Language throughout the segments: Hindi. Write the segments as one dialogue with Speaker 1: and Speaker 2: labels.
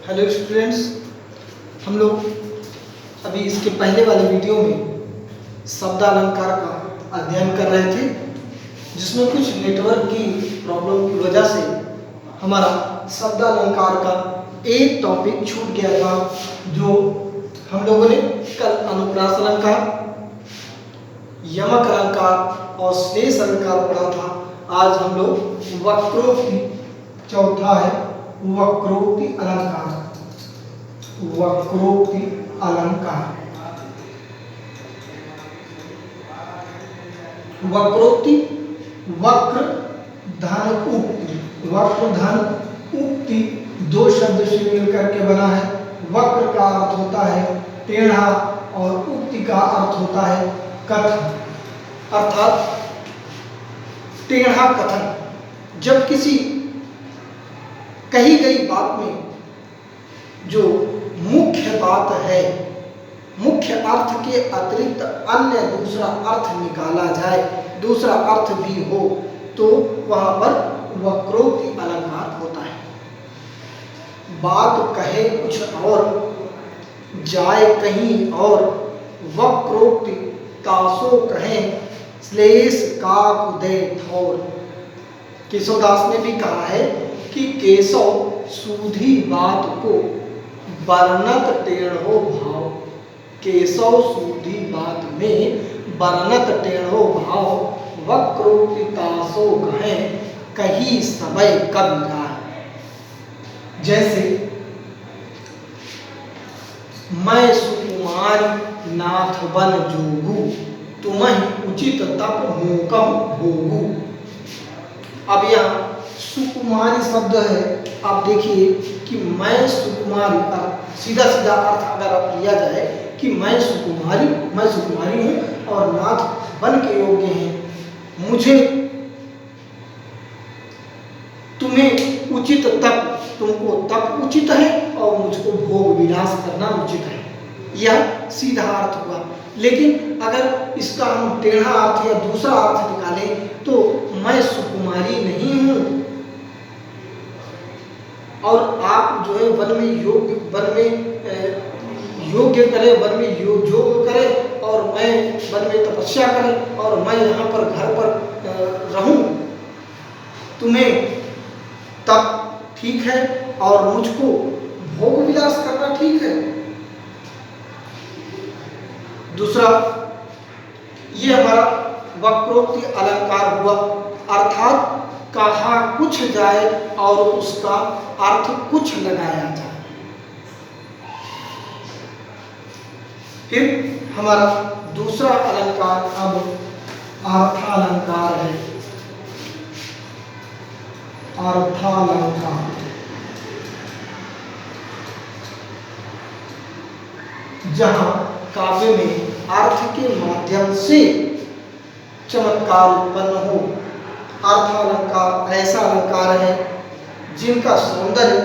Speaker 1: हेलो स्टूडेंट्स, हम लोग अभी इसके पहले वाले वीडियो में शब्द अलंकार का अध्ययन कर रहे थे, जिसमें कुछ नेटवर्क की प्रॉब्लम की वजह से हमारा शब्द अलंकार का एक टॉपिक छूट गया था, जो हम लोगों ने कल अनुप्रास अलंकार, यमक अलंकार और श्लेष अलंकार पढ़ा था। आज हम लोग वक्रोक्ति, चौथा है वक्रोक्ति अलंकार। वक्रोक्ति अलंकार, वक्रोक्ति, वक्र धन उक्ति। वक्र धन उक्ति दो शब्द से मिलकर के बना है। वक्र का अर्थ होता है टेढ़ा और उक्ति का अर्थ होता है कथन, अर्थात टेढ़ा कथन। जब किसी कही गई बात में जो मुख्य बात है, मुख्य अर्थ के अतिरिक्त अन्य दूसरा अर्थ निकाला जाए, दूसरा अर्थ भी हो, तो वहां पर वक्रोक्ति अलंकार होता है। बात कहे कुछ और, जाए कहीं और, वक्रोक्ति तासो कहें, श्लेष काक उदय ठौर। केशवदास ने भी कहा है कि केशव सूधी बात को बरनत टेढ़ो भाव। केशव सूधी बात में बरनत टेढ़ो भाव, वक्रोक्ति तासो कहें, कही सबय कवि गाय। जैसे मैं सुकुमारी नाथ बन जोगू, तुम्हें उचित तप मोकम भोगू। अब यहाँ सुकुमारी शब्द है, आप देखिए कि मैं सुकुमारी, सीधा सीधा अर्थ अगर आप लिया जाए कि मैं सुकुमारी हूँ और नाथ बन के योग्य हैं, मुझे तुम्हें उचित तप, तुमको तप उचित है और मुझको भोग विलास करना उचित है। यह सीधा अर्थ हुआ। लेकिन अगर इसका हम टेढ़ा अर्थ या दूसरा अर्थ निकालें तो मैं सुकुमारी नहीं हूँ और आप जो है वन में योग्य करें, वन में योग करें और मैं वन में तपस्या करें और मैं यहाँ पर घर पर रहूं, तुम्हें तप ठीक है और मुझको भोग विलास करना ठीक है। दूसरा, ये हमारा वक्रोक्ति अलंकार हुआ, अर्थात कहा कुछ जाए और उसका अर्थ कुछ लगाया जाए। फिर हमारा दूसरा अलंकार अब अर्थालंकार है। अर्थालंकार, जहां काव्य में अर्थ के माध्यम से चमत्कार उत्पन्न हो। अर्थालंकार ऐसा अलंकार है जिनका सौंदर्य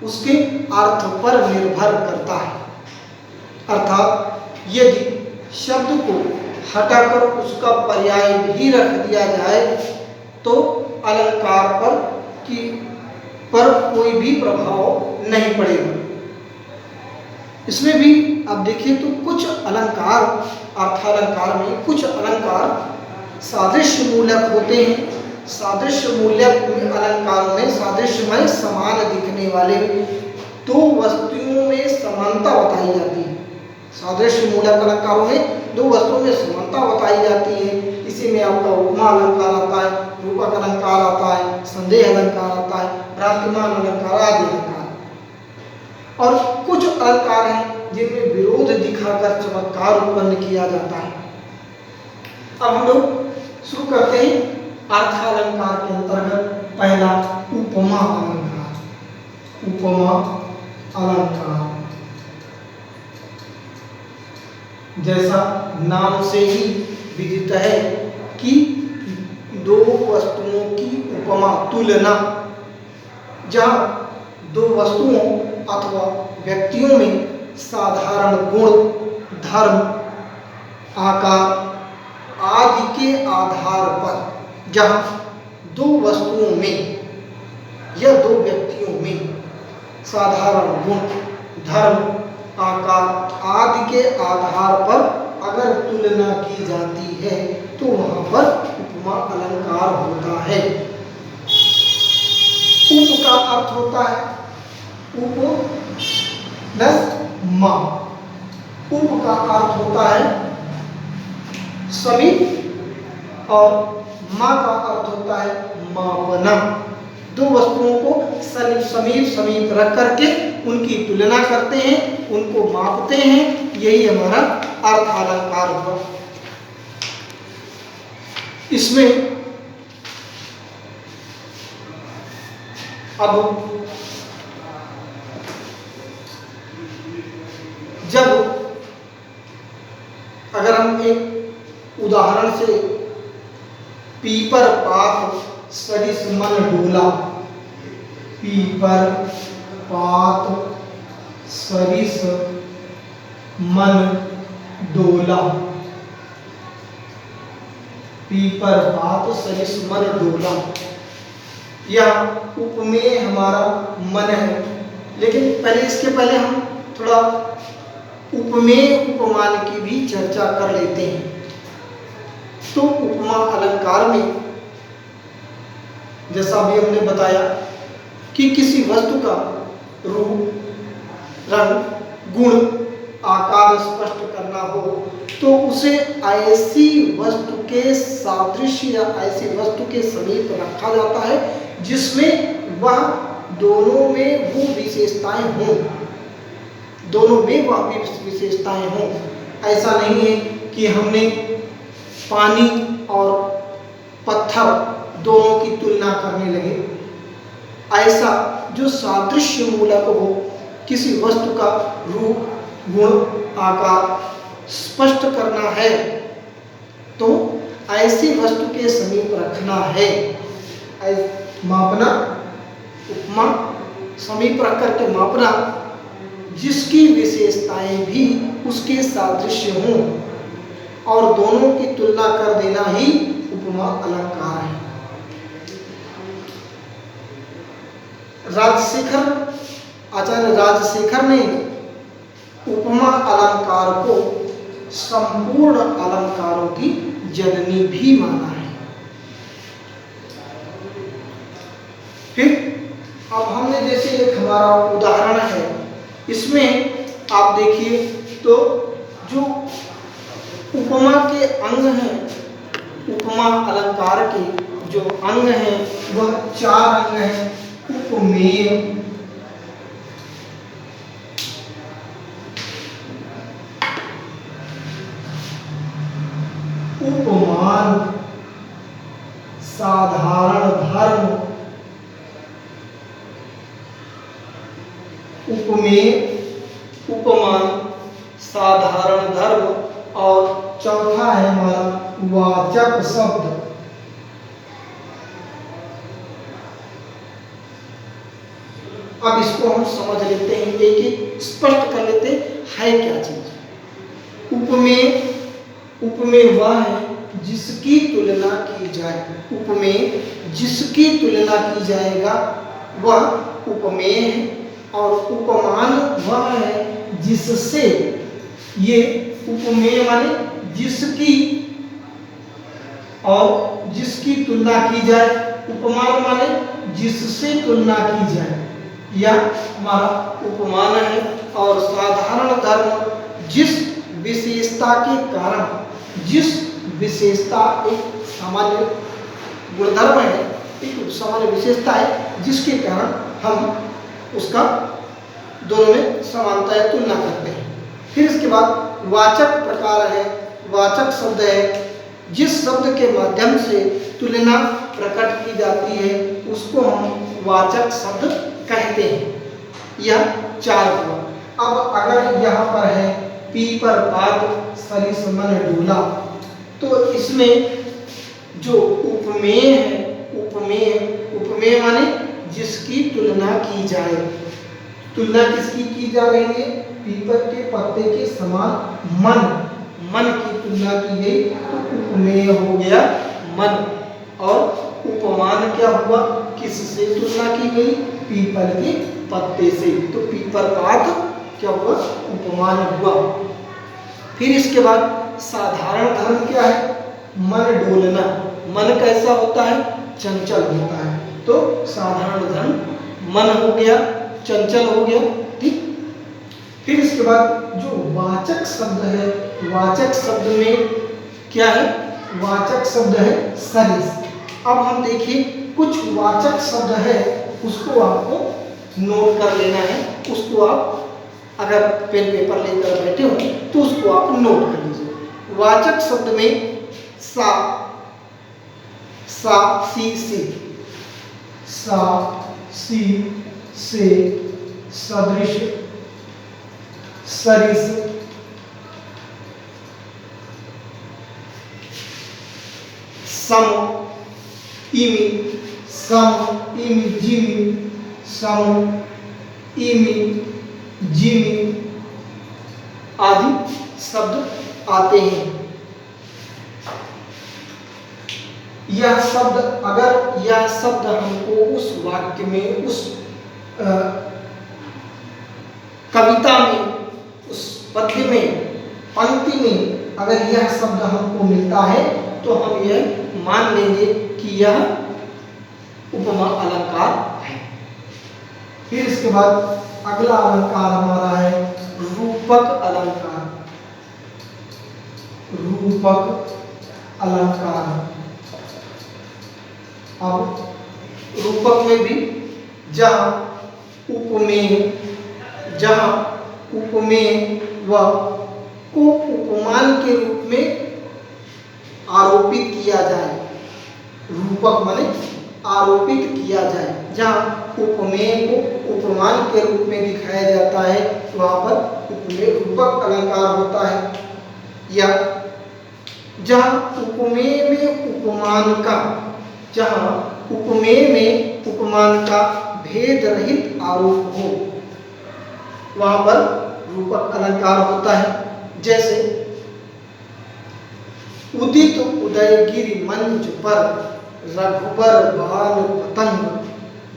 Speaker 1: उसके अर्थ पर निर्भर करता है। अर्थात यदि शब्द को हटाकर उसका पर्याय भी रख दिया जाए तो अलंकार पर कोई भी प्रभाव नहीं पड़ेगा। इसमें भी आप देखिए तो कुछ अलंकार, अर्थालंकार में कुछ अलंकार सादृश्य मूलक होते हैं। सादृश्य मूलक अलंकारों में सादृश्यमय समान दिखने वाले दो वस्तुओं में समानता बताई जाती है। सादृश्य मूलक अलंकारों में दो वस्तुओं में समानता बताई जाती है। इसी में आपका उपमा अलंकार आता है, रूपक अलंकार आता है, संदेह अलंकार आता है, भ्रांतिमान अलंकार आदि अलंकार। और कुछ अलंकार हैं जिनमें विरोध दिखाकर चमत्कार उत्पन्न किया जाता है। अब हम लोग शुरू करते हैं अर्थालंकार के अंतर्गत पहला उपमा अलंकार। उपमा अलंकार, जैसा नाम से ही विदित है कि दो वस्तुओं की उपमा, तुलना, जहाँ दो वस्तुओं अथवा व्यक्तियों में साधारण गुण, धर्म, आकार आदि के आधार पर, जहाँ दो वस्तुओं में या दो व्यक्तियों में साधारण गुण, धर्म, आकार आदि के आधार पर अगर तुलना की जाती है तो वहां पर उपमा अलंकार होता है। उप का अर्थ होता है उप प्लस मा। उप का अर्थ होता है समीप और मा का अर्थ होता है मापना। दो वस्तुओं को समीप समीप रख करके उनकी तुलना करते हैं, उनको मापते हैं, यही हमारा अर्थ अलंकार हुआ। इसमें अब जब अगर हम एक उदाहरण से पीपर पात सरिस मन डोला, पीपर पात सरिस मन डोला, पीपर पात सरिस मन डोला, या उपमेय हमारा मन है। लेकिन इसके पहले हम थोड़ा उपमेय उपमान की भी चर्चा कर लेते हैं। तो उपमा अलंकार में जैसा भी हमने बताया कि किसी वस्तु का रूप, रंग, गुण, आकार स्पष्ट करना हो तो उसे ऐसी वस्तु के सादृश्य या ऐसी वस्तु के समीप रखा जाता है जिसमें वह दोनों में वो विशेषताएं हों, दोनों में वह विशेषताएं हों। ऐसा नहीं है कि हमने पानी और पत्थर दोनों की तुलना करने लगे। ऐसा जो सादृश्य मूलक हो, किसी वस्तु का रूप, गुण, आकार स्पष्ट करना है तो ऐसी वस्तु के समीप रखना है। मापना, उपमा समीप रख करके मापना जिसकी विशेषताएं भी उसके सादृश्य हों और दोनों की तुलना कर देना ही उपमा अलंकार है। आचार्य राजशेखर ने उपमा अलंकार को संपूर्ण अलंकारों की जननी भी माना है। फिर अब हमने जैसे एक हमारा उदाहरण है, इसमें आप देखिए तो जो उपमा के अंग हैं, उपमा अलंकार के जो अंग हैं वह 4 अंग हैं। उपमेय, उपमान, साधारण धर्म, उपमेय, उपमान, साधारण धर्म और चौथा है हमारा वाचक शब्द। अब इसको हम समझ लेते हैं, एक एक स्पष्ट कर लेते हैं क्या चीज। उपमेय, उपमेय वह है जिसकी तुलना की जाए, उपमेय जिसकी तुलना की जाएगा वह उपमेय है। और उपमान वह है जिससे, ये उपमेय माने जिसकी और जिसकी तुलना की जाए, उपमान माने जिससे तुलना की जाए, या हमारा उपमान है। और साधारण धर्म जिस विशेषता के कारण, जिस विशेषता एक सामान्य गुणधर्म है, एक सामान्य विशेषता है जिसके कारण हम उसका दोनों में समानता या तुलना करते हैं। फिर इसके बाद वाचक प्रकार है, वाचक शब्द है जिस शब्द के माध्यम से तुलना प्रकट की जाती है उसको हम वाचक शब्द कहते हैं। यह 4 हुआ। अब अगर यहाँ पर है पीपर पात सरिस मन डोला, तो इसमें जो उपमेय है, उपमेय माने जिसकी तुलना की जाए। तुलना किसकी की जा रही है? पीपर के पत्ते के समान मन की तुलना की गई तो उपमेय हो गया मन। और उपमान क्या हुआ? किससे तुलना की गई? पीपल के पत्ते से। तो पीपर पात क्या हुआ, उपमान हुआ। फिर इसके बाद साधारण धर्म क्या है, मन डोलना। मन कैसा होता है, चंचल होता है। तो साधारण धर्म मन हो गया, चंचल हो गया। ठीक। फिर इसके बाद जो वाचक शब्द है, वाचक शब्द में क्या है, वाचक शब्द है सरिस। अब हम देखिए कुछ वाचक शब्द है, उसको आपको नोट कर लेना है। उसको आप अगर पेन पेपर लेकर बैठे हो तो उसको आप नोट कर लीजिए। वाचक शब्द में सा, सा सी से, सा सी से, सदृश, सरिस, सम, इमी, सम, इमी, जिमी, सम, इमी, जिमी आदि शब्द आते हैं। यह शब्द, अगर यह शब्द हमको उस वाक्य में, उस कविता में, उस पद्य में, पंक्ति में अगर यह शब्द हमको मिलता है तो हम यह मान लेंगे कि यह उपमा अलंकार है। फिर इसके बाद अगला अलंकार हमारा है रूपक अलंकार। रूपक अलंकार। अब रूपक में भी जहाँ उपमेय व को उपमान के रूप में आरोपित किया जाए। रूपक माने आरोपित किया जाए। जहाँ उपमेय को उपमान के रूप में दिखाया जाता है वहाँ पर उपमेय रूपक अलंकार होता है। या जहाँ उपमेय में उपमान का, जहाँ उपमेय में उपमान का भेद रहित आरोप हो वहाँ पर रूपक अलंकार होता है। जैसे उदित उदयगिरि मंच पर रघुबर बाल पतंग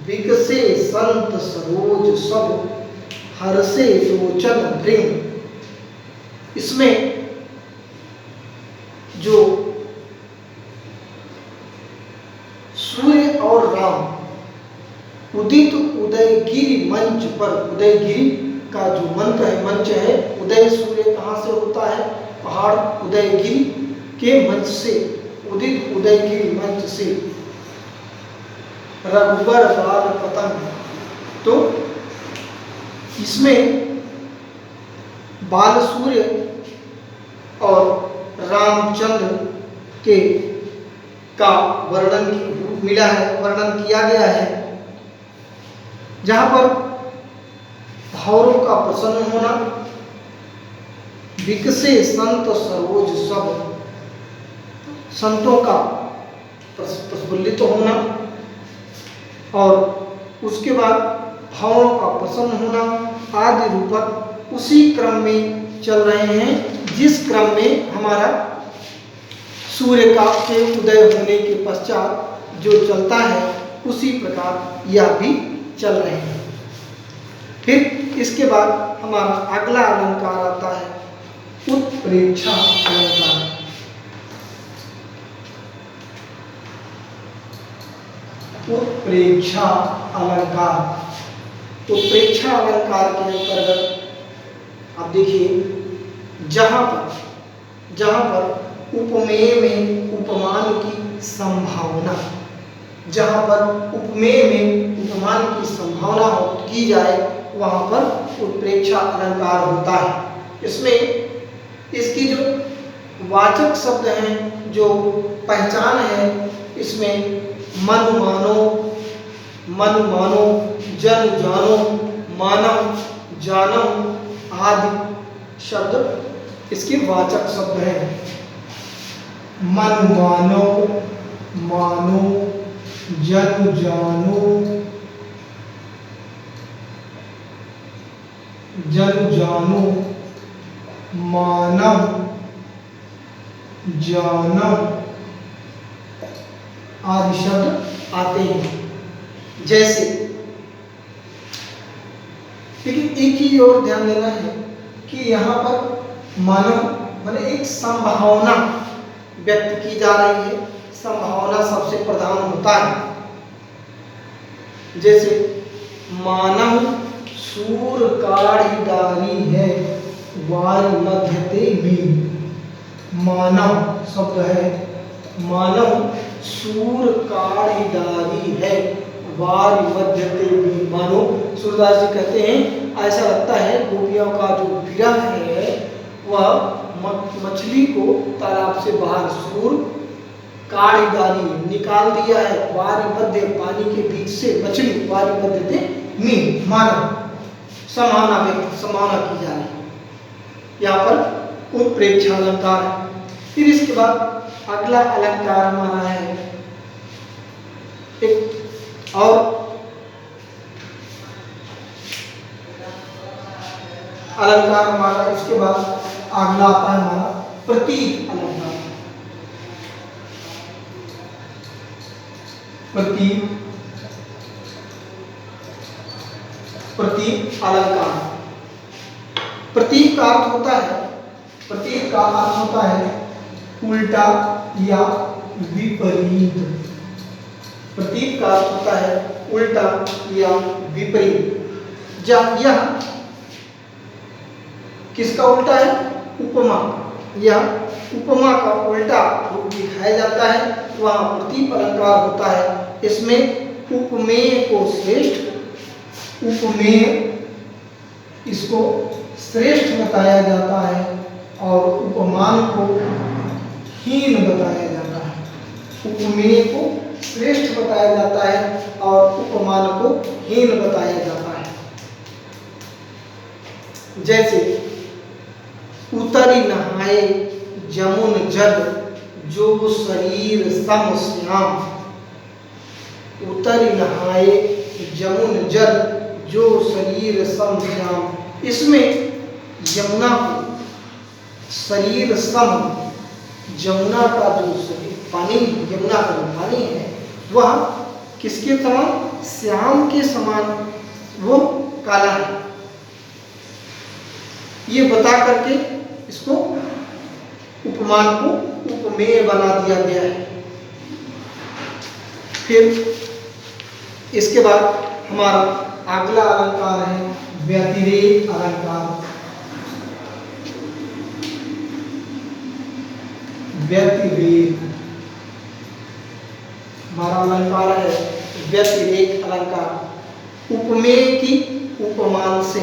Speaker 1: विकसे संत सरोज सब हर्षे लोचन भृंग। इसमें जो सूर्य और राम उदित उदयगिरि मंच पर, उदयगिरि का जो मंत्र है, मंच है, उदय सूर्य कहाँ से होता है, पहाड़ उदयगिरि के मंच से, उदित उदयगिरि मंच से रघुबर बाल पतंग। तो इसमें बाल सूर्य और रामचंद्र के का वर्णन मिला है, वर्णन किया गया है। जहाँ पर भावरों का प्रसन्न होना, विकसे संत सरोज सब, संतों का प्रफुल्लित होना, और उसके बाद भावों का प्रसन्न होना आदि रूपक उसी क्रम में चल रहे हैं जिस क्रम में हमारा सूर्य का के उदय होने के पश्चात जो चलता है उसी प्रकार यह भी चल रहे हैं। फिर इसके बाद हमारा अगला अलंकार आता है उत्प्रेक्षा अलंकार। उत्प्रेक्षा अलंकार। उत्प्रेक्षा अलंकार के अंतर्गत आप देखिए जहाँ पर उपमेय में उपमान की संभावना, जहाँ पर उपमेय में उपमान की संभावना की जाए वहाँ पर उत्प्रेक्षा अलंकार होता है। इसमें इसकी जो वाचक शब्द हैं, जो पहचान है, इसमें मन मानो, जन जानो, मानव जानो आदि शब्द इसके वाचक शब्द हैं। मन मानो, जन जानो, मानव जानव आदि शब्द आते हैं। जैसे लेकिन एक ही और ध्यान देना है कि यहाँ पर मानव माने एक संभावना व्यक्त की जा रही है। संभावना सबसे प्रधान होता है। जैसे मानव सूर काढ़ीदारी है वायु मध्यते में। मानव शब्द है, मानव सूर काढ़ीदारी है वायु मध्यते में। मानो सूरदास जी कहते हैं ऐसा लगता है गोपियों का जो विरह है वह मछली को तालाब से बाहर सूर काढ़ीदारी निकाल दिया है वायु मध्य पानी के बीच से मछली वायु मध्य में। मानव समाना की जा रही है। यहाँ पर उत्प्रेक्षा अलंकार है। फिर इसके बाद अगला अलंकार हमारा है एक और अलंकार हमारा। इसके बाद अगला आता है हमारा प्रतीक अलंकार। प्रतीक अलंकार। प्रतीक का अर्थ होता है, प्रतीक का अर्थ होता है उल्टा या विपरीत। प्रतीक का अर्थ होता है उल्टा या विपरीत। जब यह किसका उल्टा है? उपमा। यह उपमा का उल्टा रूप दिखाया जाता है, वह प्रतीक अलंकार होता है। इसमें उपमेय को श्रेष्ठ, उपमेय इसको श्रेष्ठ बताया जाता है और उपमान को हीन बताया जाता है। उपमेय को श्रेष्ठ बताया जाता है और उपमान को हीन बताया जाता है। जैसे उतरी नहाए जमुन जल जो शरीर सम श्याम। उतरी नहाए जमुन जल जो शरीर सम श्याम। इसमें यमुना को शरीर सम, यमुना का जो शरीर पानी, यमुना का जो पानी है वह किसके समान? श्याम के समान वो काला है। ये बता करके इसको उपमान को उपमेय बना दिया गया है। फिर इसके बाद हमारा अगला अलंकार है व्यतिरेक अलंकार। व्यतिरेक हमारा अलंकार है व्यतिरेक अलंकार। उपमेय की उपमान से,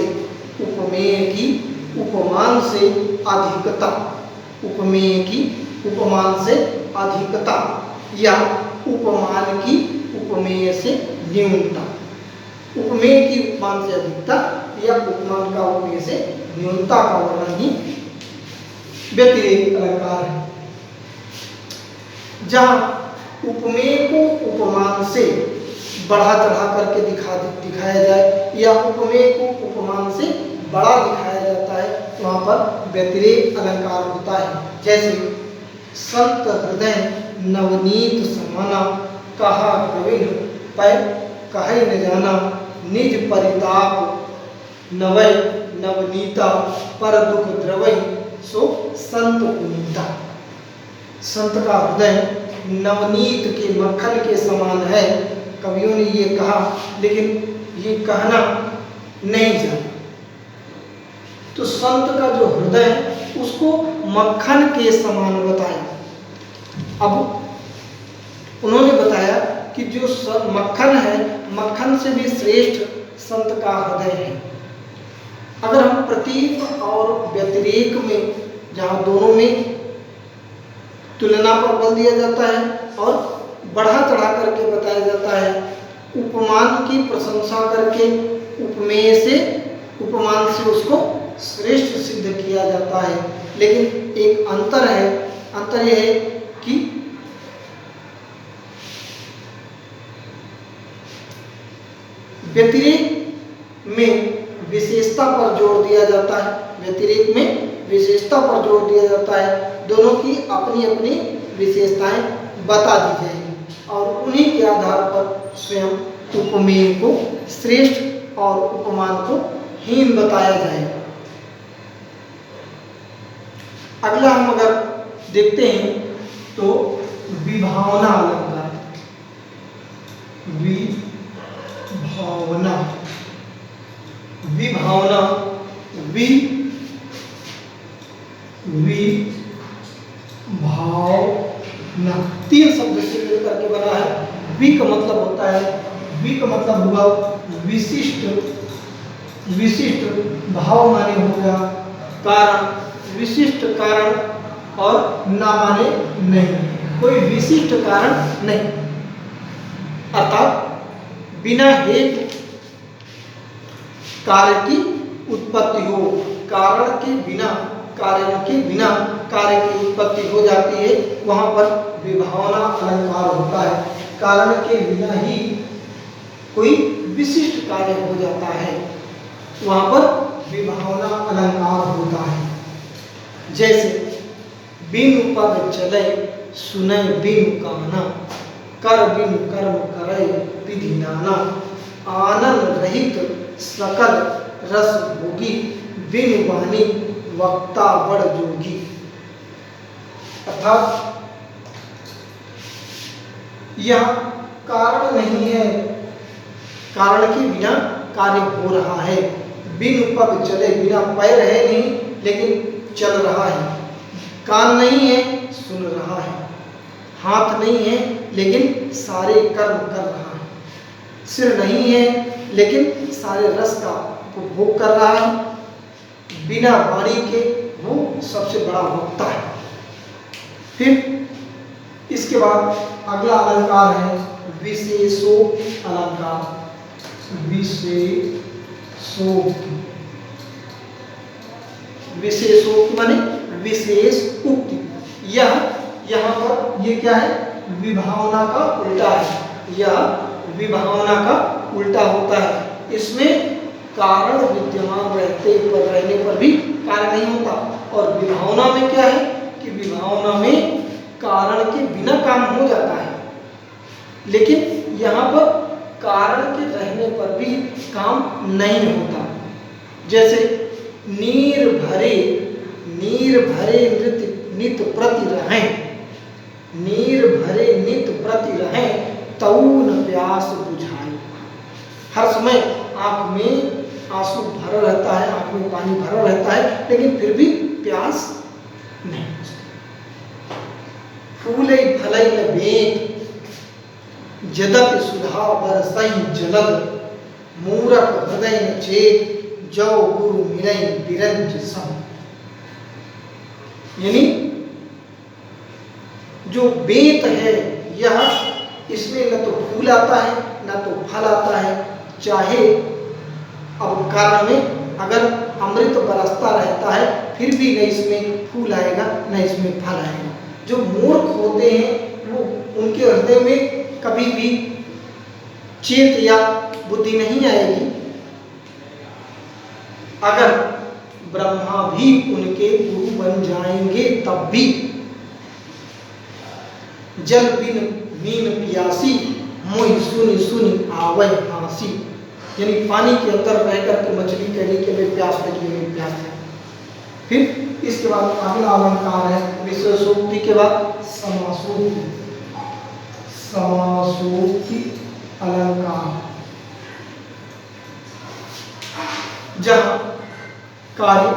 Speaker 1: उपमेय की उपमान से अधिकता, उपमेय की उपमान से अधिकता या उपमान की उपमेय से न्यूनता। उपमेय की उपमान से अधिकता या उपमान का उपमेय से न्यूनता का वर्णन ही व्यतिरेक अलंकार है। जहाँ उपमेय को उपमान से बढ़ा चढ़ा करके दिखाया जाए या उपमेय को उपमान से बड़ा दिखाया जाता है, वहाँ पर व्यतिरेक अलंकार होता है। जैसे संत हृदय नवनीत समाना कहा कविन पै कहे न जाना निज परिताप नवय नवनीता पर दुख द्रवई सो संत पुनीता। संत का हृदय नवनीत के मक्खन के समान है। कवियों ने ये कहा, लेकिन ये कहना नहीं जाना। तो संत का जो हृदय है उसको मक्खन के समान बताया। अब उन्होंने बताया कि जो मक्खन है, मक्खन से भी श्रेष्ठ संत का हृदय है। अगर हम प्रतीक और व्यतिरेक में, जहाँ दोनों में तुलना पर बल दिया जाता है और बढ़ा चढ़ा करके बताया जाता है, उपमान की प्रशंसा करके उपमेय से, उपमान से उसको श्रेष्ठ सिद्ध किया जाता है। लेकिन एक अंतर है, अंतर यह है कि व्यतिरेक में विशेषता पर जोर दिया जाता है, व्यतिरेक में विशेषता पर जोर दिया जाता है। दोनों की अपनी अपनी विशेषताएं बता दी जाएंगी और उन्हीं के आधार पर स्वयं उपमेय को श्रेष्ठ और उपमान को हीन बताया जाएगा। अगला हम अगर देखते हैं तो विभावना अलंकार। विभावना, विभावना, विभावना तीन शब्द से मिलकर के बना है। वि का मतलब होता है, वि का मतलब हुआ विशिष्ट, विशिष्ट भाव माने हो गया कारण, विशिष्ट कारण, और ना माने नहीं, कोई विशिष्ट कारण नहीं, अर्थात बिना हेतु कार्य की उत्पत्ति हो, कारण के बिना, कार्यों के बिना कार्य की उत्पत्ति हो जाती है, वहां पर विभावना अलंकार होता है। कारण के बिना ही कोई विशिष्ट कार्य हो जाता है, वहां पर विभावना अलंकार होता है। जैसे बिनु पग चले सुने बिनु काना, कर बिनु कर्म करे विधि नाना, आनंद रहित सकल रस भोगी, बिनु वाणी वक्ता बड़ जोगी। अर्थात यह कारण नहीं है, कारण के बिना कार्य हो रहा है। बिनु पग चले, बिना पैर है नहीं लेकिन चल रहा है, कान नहीं है सुन रहा है, हाथ नहीं है लेकिन सारे कर्म कर रहा है, सिर नहीं है लेकिन सारे रस का उपभोग कर रहा है, बिना वाणी के वो सबसे बड़ा वक्ता है। फिर इसके बाद अगला अलंकार है विशेषोक्ति अलंकार। विशेषोक्ति, विशेषोक्ति माने विशेष उक्ति। यह यहाँ पर ये क्या है, विभावना का उल्टा है, यह विभावना का उल्टा होता है। इसमें कारण विद्यमान रहने पर भी कार्य नहीं होता, और विभावना में क्या है कि विभावना में कारण के बिना काम हो जाता है, लेकिन यहाँ पर कारण के रहने पर भी काम नहीं होता। जैसे नीर भरे नित प्रति रहें, नीर भरे नित प्रति रहें, तऊन प्यास बुझाए। हर समय आंख में आंसू भरा रहता है, आंख में पानी भरा रहता है, लेकिन फिर भी प्यास नहीं बुझती। फूले फलई न बेट, जदत सुधा बरसई जलद, मूरख हृदय न चेत, जो गुरु मिलई बिरंज सम। यानी जो बेत है यह, इसमें न तो फूल आता है न तो फल आता है। चाहे अब कारण में अगर अमृत बरसता रहता है फिर भी न इसमें फूल आएगा न इसमें फल आएगा। जो मूर्ख होते हैं वो, उनके हृदय में कभी भी चेत या बुद्धि नहीं आएगी। अगर ब्रह्मा भी उनके गुरु बन जाएंगे तब भी। जल बिन मीन पियासी, मोहि सुनि सुनि आवै हाँसी। यानी पानी के अंदर रहकर के मछली कह कि हमें प्यास लगी, हमें प्यास है। फिर इसके बाद अगला अलंकार है विशेषोक्ति के बाद समासोक्ति। समासोक्ति अलंकार, जहाँ कार्य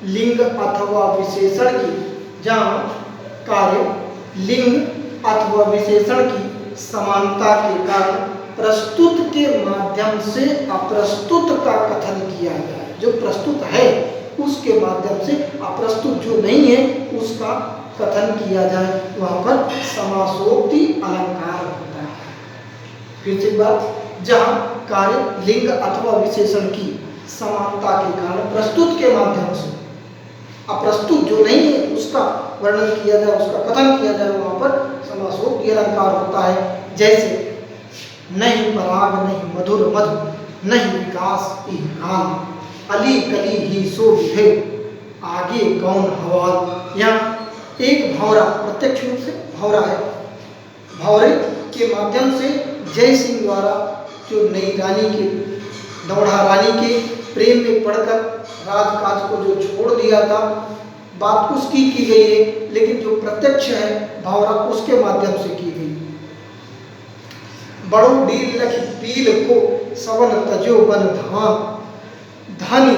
Speaker 1: लिंग अथवा विशेषण की, जहाँ कार्य लिंग अथवा विशेषण की समानता के कारण प्रस्तुत के माध्यम से अप्रस्तुत का कथन किया जाए। जो प्रस्तुत है उसके माध्यम से अप्रस्तुत जो नहीं है उसका कथन किया जाए, वहां पर समासोक्ति अलंकार होता है। फिर से बात, जहाँ कार्य लिंग अथवा विशेषण की समानता के कारण प्रस्तुत के माध्यम से अप्रस्तुत जो नहीं है उसका वर्णन किया जाए, उसका कथन किया जाए, वहां पर समासोक्ति अलंकार होता है। जैसे नहीं पराग नहीं मधुर मधु, नहीं विकास ई काल, अली कली ही सो विधे, आगे कौन हवाल। यहाँ एक भौरा, प्रत्यक्ष रूप से भौरा है, भौरे के माध्यम से जय सिंह द्वारा जो नई रानी के, दौड़ा रानी के प्रेम में पड़कर राजकाज को जो छोड़ दिया था, बात उसकी की गई है, लेकिन जो प्रत्यक्ष है भावराग उसके माध्यम से की गई। बड़ो डील लख पील को सवन तजो बन धाम, धानी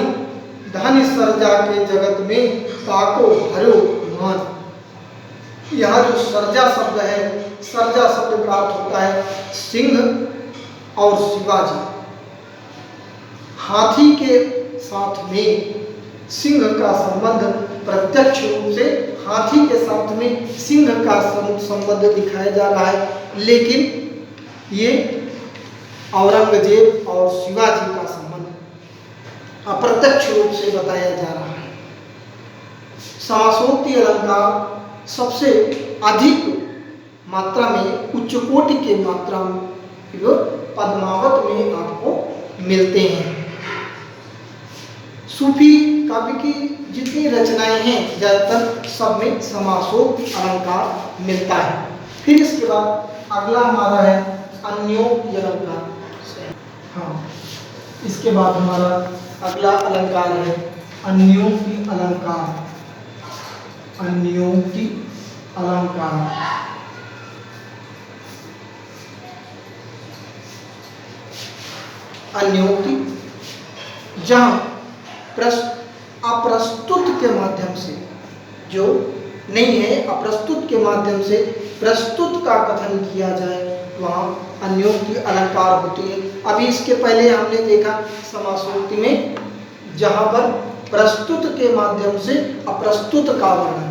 Speaker 1: धानी सर्जा के जगत में ताको भरो मान। यह जो सर्जा शब्द है, सर्जा शब्द का अर्थ होता है सिंह और शिवाजी। हाथी के साथ में सिंह का संबंध प्रत्यक्ष रूप से हाथी के साथ में सिंह का संबंध दिखाया जा रहा है, लेकिन ये औरंगजेब और शिवाजी का संबंध अप्रत्यक्ष रूप से बताया जा रहा है। समासोक्ति अलंकार सबसे अधिक मात्रा में उच्च कोटि के मात्रा में पद्मावत में आपको मिलते हैं। सूफी काव्य की जितनी रचनाएं हैं ज्यादातर सब में समासोक्ति अलंकार मिलता है। फिर इसके बाद अगला हमारा है अन्योक्ति अलंकार। हाँ, इसके बाद हमारा अगला अलंकार है अन्योक्ति अलंकार। अन्योक्ति अलंकार अन्योक्ति जहां अप्रस्तुत के माध्यम से, जो नहीं है अप्रस्तुत के माध्यम से प्रस्तुत का कथन किया जाए, वहाँ अन्योक्ति अलंकार होती है। अभी इसके पहले हमने देखा समासोक्ति में जहाँ पर प्रस्तुत के माध्यम से अप्रस्तुत का वर्णन,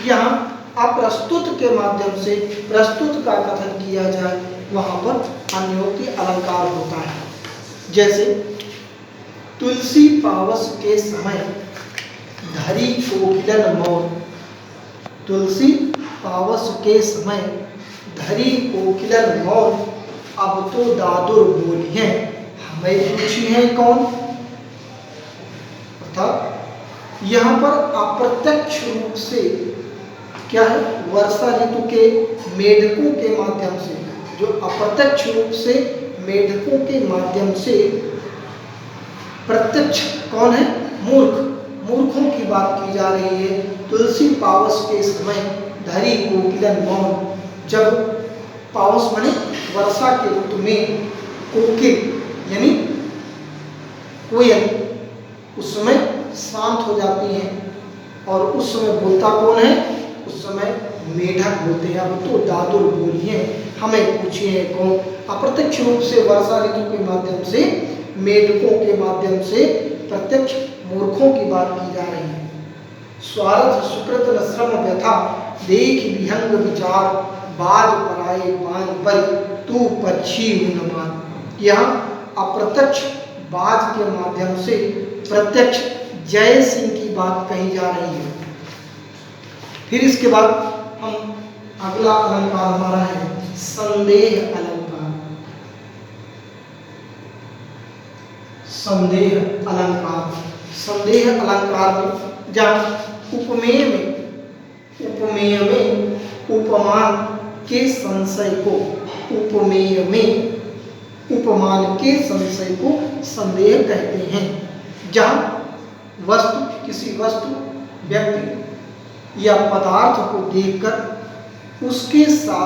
Speaker 1: यहाँ अप्रस्तुत के माध्यम से प्रस्तुत का कथन किया जाए, वहाँ पर अन्योक्ति अलंकार होता है। जैसे तुलसी पावस के समय धरी कोकिलन मौन, तुलसी पावस के समय धरी कोकिलन मौन, अब तो दादुर बोली है हमें पूछी है कौन। अर्थात यहाँ पर अप्रत्यक्ष रूप से क्या है, वर्षा ऋतु के मेढकों के माध्यम से, जो अप्रत्यक्ष रूप से मेढकों के माध्यम से, प्रत्यक्ष कौन है, मूर्खों की बात की जा रही है। तुलसी पावस के समय धरी कोकिलन मौन, जब पावस माने वर्षा के ऋतु में कोकिल यानी कोयल उस समय शांत हो जाती है, और उस समय बोलता कौन है, उस समय मेढक बोलते हैं। अब तो दादुर बोलिए हमें पूछिए कौन। अप्रत्यक्ष रूप से वर्षा ऋतु के माध्यम से, मेढकों के माध्यम से प्रत्यक्ष मूर्खों की बात की जा रही है। स्वार्थ सुकृत न श्रम व्यथा देख विहंग विचार, बाज पराए पान पर तू पक्षी न मान। यहाँ अप्रत्यक्ष बाज के माध्यम से प्रत्यक्ष जय सिंह की बात कही जा रही है। फिर इसके बाद हम अगला अलंकार हमारा है संदेह अलंकार। संदेह अलंकार, संदेह अलंकार में जहाँ उपमेय में उपमान के संशय को, उपमेय में उपमान के संशय को संदेह कहते हैं। जहाँ वस्तु, किसी वस्तु, व्यक्ति या पदार्थ को देखकर उसके साथ